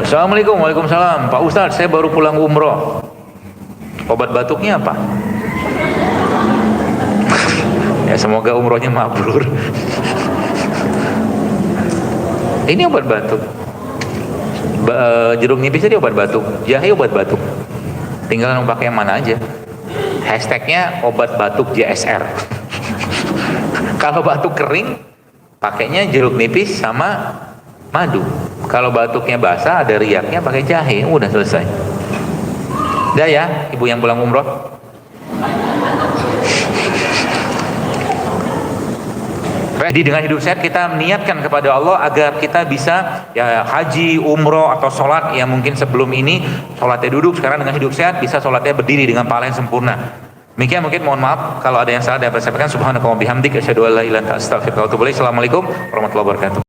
Assalamualaikum. Waalaikumsalam. Pak Ustadz, saya baru pulang umroh. Obat batuknya apa? Ya semoga umrohnya mabrur. Ini obat batuk. Jeruk nipis tadi obat batuk, jahe obat batuk. Tinggal pakai yang mana aja. Hashtagnya obat batuk JSR. Kalau batuk kering, pakainya jeruk nipis sama madu. Kalau batuknya basah, ada riaknya, pakai jahe. Udah selesai. Udah ya, ibu yang pulang umroh. Jadi dengan hidup sehat kita niatkan kepada Allah agar kita bisa ya haji, umroh atau sholat yang mungkin sebelum ini sholatnya duduk, sekarang dengan hidup sehat bisa sholatnya berdiri dengan pahala yang sempurna. Demikian, mungkin mohon maaf kalau ada yang salah dan saya sampaikan. Subhanaka wa bihamdika asyhadu an la ilaha illa anta astaghfiruka wa atubu ilaik. Assalamualaikum warahmatullahi wabarakatuh.